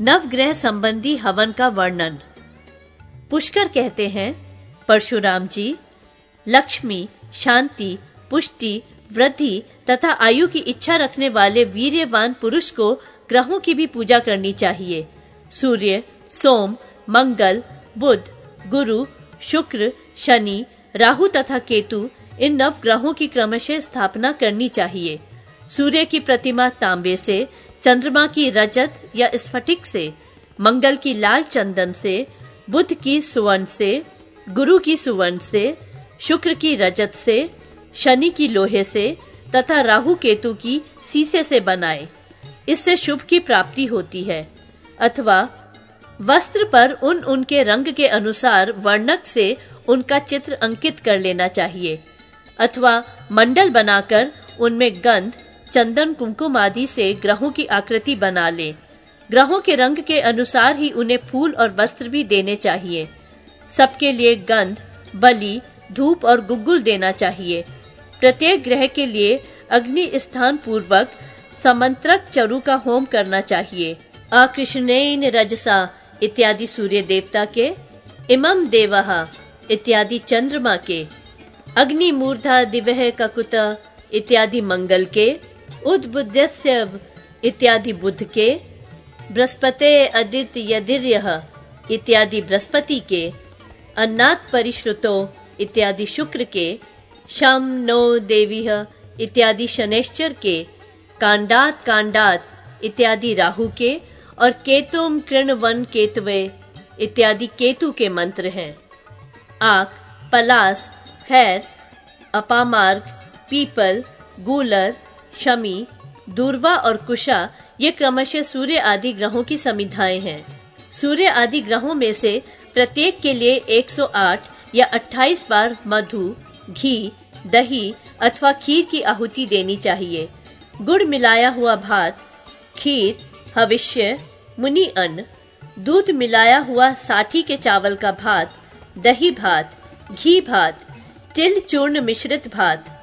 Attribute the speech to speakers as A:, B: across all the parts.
A: नवग्रह संबंधी हवन का वर्णन। पुष्कर कहते हैं, परशुराम जी, लक्ष्मी, शांति, पुष्टि, वृद्धि तथा आयु की इच्छा रखने वाले वीर्यवान पुरुष को ग्रहों की भी पूजा करनी चाहिए। सूर्य, सोम, मंगल, बुध, गुरु, शुक्र, शनि, राहु तथा केतु, इन नव ग्रहों की क्रमशः स्थापना करनी चाहिए। सूर्य की प्रतिमा तांबे से, चंद्रमा की रजत या स्फटिक से, मंगल की लाल चंदन से, बुध की सुवर्ण से, गुरु की सुवर्ण से, शुक्र की रजत से, शनि की लोहे से तथा राहु केतु की सीसे से बनाए। इससे शुभ की प्राप्ति होती है। अथवा वस्त्र पर उनके रंग के अनुसार वर्णक से उनका चित्र अंकित कर लेना चाहिए। अथवा मंडल बनाकर उनमें गंध, चंदन, कुमकुम आदि से ग्रहों की आकृति बना ले। ग्रहों के रंग के अनुसार ही उन्हें फूल और वस्त्र भी देने चाहिए। सबके लिए गंध, बलि, धूप और गुग्गुल देना चाहिए। प्रत्येक ग्रह के लिए अग्नि स्थान पूर्वक समंत्रक चरु का होम करना चाहिए। अकृष्णेन रजसा इत्यादि सूर्य देवता के, इमं देवः इत्यादि चंद्रमा के, अग्नि मूर्धा दिवः ककुत इत्यादि मंगल के, उद्बुद्धस्य इत्यादि बुध के, बृहस्पते अदित्य यदिर्यः इत्यादि बृहस्पति के, अन्नात् परिश्रुतो इत्यादि शुक्र के, शम नो देवीः इत्यादि शनैश्चर के, कांडात कांडात इत्यादि राहु के और केतुम कृणवन केतवे इत्यादि केतु के मंत्र हैं। आक, पलास, खैर, अपामार्ग, पीपल, गूलर, शमी, दूर्वा और कुशा ये क्रमशः सूर्य आदि ग्रहों की समिधाएं हैं। सूर्य आदि ग्रहों में से प्रत्येक के लिए 108 या 28 बार मधु, घी, दही अथवा खीर की आहुति देनी चाहिए। गुड़ मिलाया हुआ भात, खीर, हविष्य, मुनि अन्न, दूध मिलाया हुआ साठी के चावल का भात, दही भात, घी भात, तिल चूर्ण मिश्रित भात,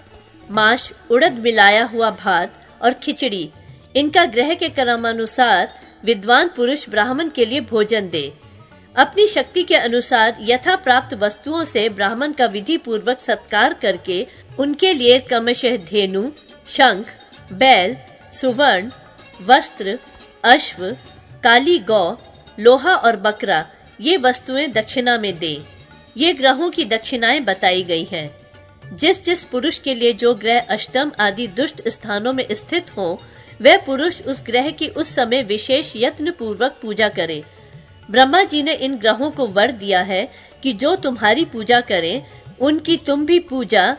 A: माश, उड़द मिलाया हुआ भात और खिचड़ी, इनका ग्रह के क्रमानुसार विद्वान पुरुष ब्राह्मण के लिए भोजन दे। अपनी शक्ति के अनुसार यथा प्राप्त वस्तुओं से ब्राह्मण का विधि पूर्वक सत्कार करके उनके लिए क्रमशः धेनु, शंख, बैल, सुवर्ण, वस्त्र, अश्व, काली गौ, लोहा और बकरा ये वस्तुएं दक्षिणा में दे। ये ग्रहों की दक्षिणाएं बताई गई हैं। जिस जिस पुरुष के लिए जो ग्रह अष्टम आदि दुष्ट स्थानों में स्थित हो, वह पुरुष उस ग्रह की उस समय विशेष यत्न पूर्वक पूजा करे। ब्रह्मा जी ने इन ग्रहों को वर दिया है कि जो तुम्हारी पूजा करें, उनकी तुम भी पूजा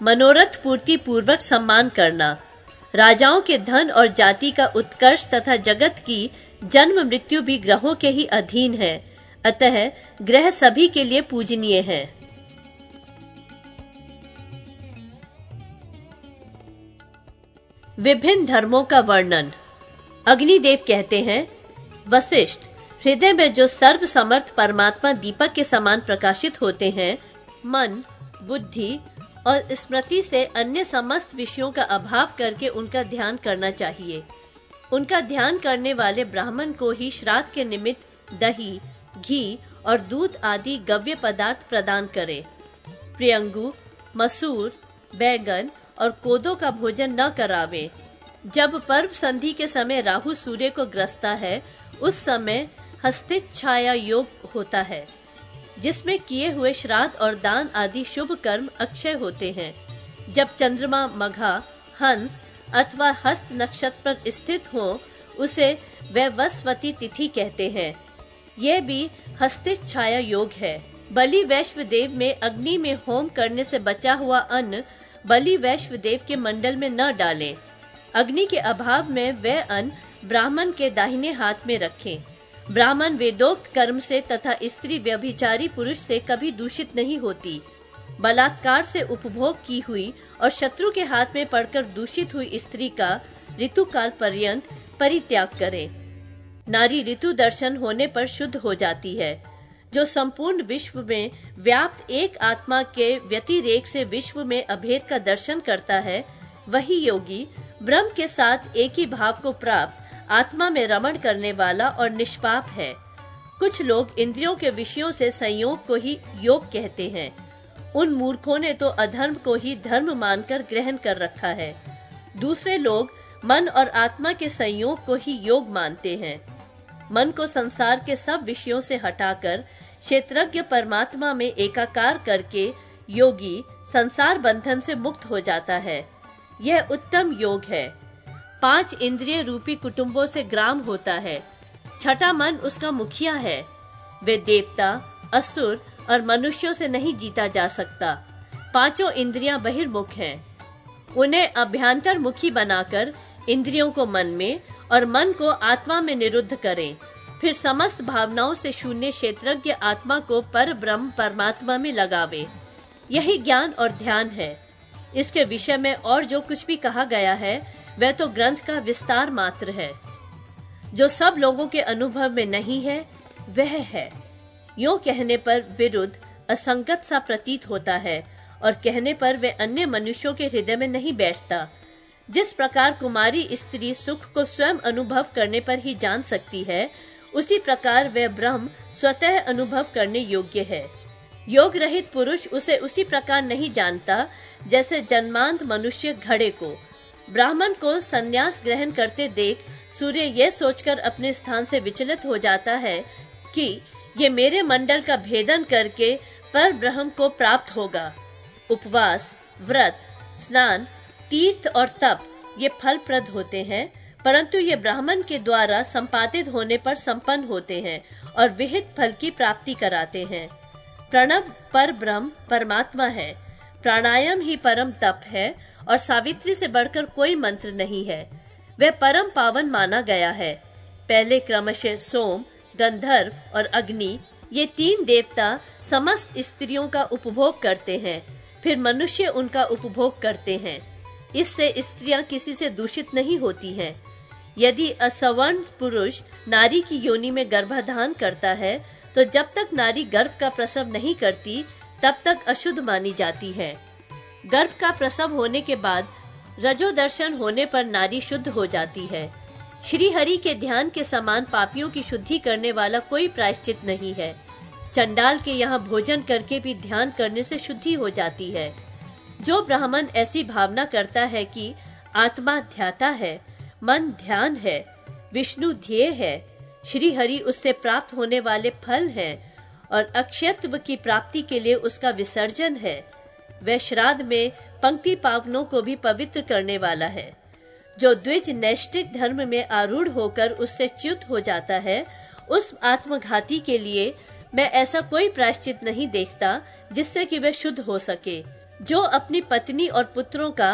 A: मनोरथ पूर्ति पूर्वक सम्मान करना। राजाओं के धन और जाति का उत्कर्ष तथा जगत की जन्म मृत्यु भी ग्रहों के ही अधीन है। अतः ग्रह सभी के लिए पूजनीय है। विभिन्न धर्मों का वर्णन। अग्निदेव कहते हैं, वशिष्ठ, हृदय में जो सर्व समर्थ परमात्मा दीपक के समान प्रकाशित होते हैं, मन, बुद्धि और स्मृति से अन्य समस्त विषयों का अभाव करके उनका ध्यान करना चाहिए। उनका ध्यान करने वाले ब्राह्मण को ही श्राद्ध के निमित्त दही, घी और दूध आदि गव्य पदार्थ प्रदान करे। प्रियंगु, मसूर, बैगन और कोदो का भोजन न करावे। जब पर्व संधि के समय राहु सूर्य को ग्रसता है, उस समय हस्तित छाया योग होता है, जिसमें किए हुए श्राद्ध और दान आदि शुभ कर्म अक्षय होते हैं। जब चंद्रमा मघा, हंस अथवा हस्त नक्षत्र पर स्थित हो, उसे वैवस्वती तिथि कहते हैं। यह भी हस्तित छाया योग है। बलि वैश्वदेव में अग्नि में होम करने से बचा हुआ अन्न बलि वैश्वदेव के मंडल में न डालें। अग्नि के अभाव में वह अन्न ब्राह्मण के दाहिने हाथ में रखें। ब्राह्मण वेदोक्त कर्म से तथा स्त्री व्यभिचारी पुरुष से कभी दूषित नहीं होती। बलात्कार से उपभोग की हुई और शत्रु के हाथ में पड़कर दूषित हुई स्त्री का ऋतुकाल पर्यंत परित्याग करे। नारी ऋतु दर्शन होने पर शुद्ध हो जाती है। जो संपूर्ण विश्व में व्याप्त एक आत्मा के व्यतिरेक से विश्व में अभेद का दर्शन करता है, वही योगी ब्रह्म के साथ एक ही भाव को प्राप्त आत्मा में रमण करने वाला और निष्पाप है। कुछ लोग इंद्रियों के विषयों से संयोग को ही योग कहते हैं। उन मूर्खों ने तो अधर्म को ही धर्म मानकर ग्रहण कर रखा है। दूसरे लोग मन और आत्मा के संयोग को ही योग मानते हैं। मन को संसार के सब विषयों से हटाकर क्षेत्रज्ञ परमात्मा में एकाकार करके योगी संसार बंधन से मुक्त हो जाता है। यह उत्तम योग है। 5 इंद्रिय रूपी कुटुंबों से ग्राम होता है। छठा मन उसका मुखिया है। वे देवता, असुर और मनुष्यों से नहीं जीता जा सकता। 5 इंद्रियां बहिर्मुख हैं। उन्हें अभ्यंतर मुखी बनाकर इंद्रियों को मन में और मन को आत्मा में निरुद्ध करें। फिर समस्त भावनाओं से शून्य क्षेत्रज्ञ आत्मा को पर ब्रह्म परमात्मा में लगावे। यही ज्ञान और ध्यान है। इसके विषय में और जो कुछ भी कहा गया है वह तो ग्रंथ का विस्तार मात्र है। जो सब लोगों के अनुभव में नहीं है वह है। यूं कहने पर विरुद्ध असंगत सा प्रतीत होता है और कहने पर वह अन्य मनुष्यों के हृदय में नहीं बैठता। जिस प्रकार कुमारी स्त्री सुख को स्वयं अनुभव करने पर ही जान सकती है, उसी प्रकार वह ब्रह्म स्वतः अनुभव करने योग्य है। योग रहित पुरुष उसे उसी प्रकार नहीं जानता जैसे जन्मांध मनुष्य घड़े को। ब्राह्मण को संन्यास ग्रहण करते देख सूर्य यह सोचकर अपने स्थान से विचलित हो जाता है कि ये मेरे मंडल का भेदन करके पर ब्रह्म को प्राप्त होगा। उपवास, व्रत, स्नान, तीर्थ और तप ये फलप्रद होते हैं, परंतु ये ब्राह्मण के द्वारा संपादित होने पर संपन्न होते हैं और विहित फल की प्राप्ति कराते हैं। प्रणव पर ब्रह्म परमात्मा है। प्राणायाम ही परम तप है और सावित्री से बढ़कर कोई मंत्र नहीं है। वह परम पावन माना गया है। पहले क्रमशः सोम, गंधर्व और अग्नि ये 3 देवता समस्त स्त्रियों का उपभोग करते हैं। फिर मनुष्य उनका उपभोग करते हैं। इससे स्त्रियां किसी से दूषित नहीं होती हैं। यदि असवर्ण पुरुष नारी की योनि में गर्भाधान करता है तो जब तक नारी गर्भ का प्रसव नहीं करती तब तक अशुद्ध मानी जाती है। गर्भ का प्रसव होने के बाद रजोदर्शन होने पर नारी शुद्ध हो जाती है। श्री हरि के ध्यान के समान पापियों की शुद्धि करने वाला कोई प्रायश्चित नहीं है। चंडाल के यहाँ भोजन करके भी ध्यान करने से शुद्धि हो जाती है। जो ब्राह्मण ऐसी भावना करता है कि आत्मा ध्याता है, मन ध्यान है, विष्णु ध्येय है, श्री हरि उससे प्राप्त होने वाले फल हैं और अक्षयत्व की प्राप्ति के लिए उसका विसर्जन है, वह श्राद्ध में पंक्ति पावनों को भी पवित्र करने वाला है। जो द्विज नैष्ठिक धर्म में आरूढ़ होकर उससे च्युत हो जाता है, उस आत्मघाती के लिए मैं ऐसा कोई प्रायश्चित नहीं देखता जिससे कि वह शुद्ध हो सके। जो अपनी पत्नी और पुत्रों का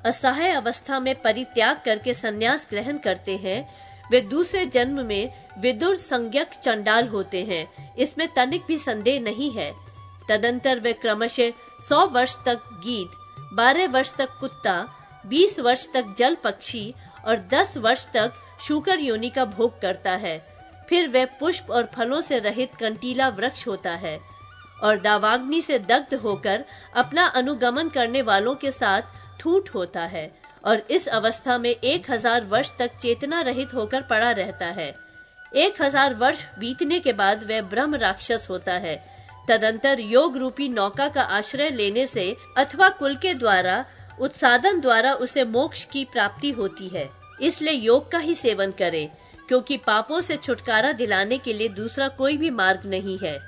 A: असहाय अवस्था में परित्याग करके संन्यास ग्रहण करते हैं, वे दूसरे जन्म में विदुर संज्ञक चंडाल होते हैं। इसमें तनिक भी संदेह नहीं है। तदंतर वे क्रमशः 100 वर्ष तक गीद, 12 वर्ष तक कुत्ता, 20 वर्ष तक जल पक्षी और 10 वर्ष तक शूकर योनि का भोग करता है। फिर वह पुष्प और फलों से रहित कंटीला वृक्ष होता है और दावाग्नि से दग्ध होकर अपना अनुगमन करने वालों के साथ ठूठ होता है और इस अवस्था में 1000 वर्ष तक चेतना रहित होकर पड़ा रहता है। 1000 वर्ष बीतने के बाद वह ब्रह्म राक्षस होता है। तदंतर योग रूपी नौका का आश्रय लेने से अथवा कुल के द्वारा उत्साधन द्वारा उसे मोक्ष की प्राप्ति होती है। इसलिए योग का ही सेवन करे, क्योंकि पापों से छुटकारा दिलाने के लिए दूसरा कोई भी मार्ग नहीं है।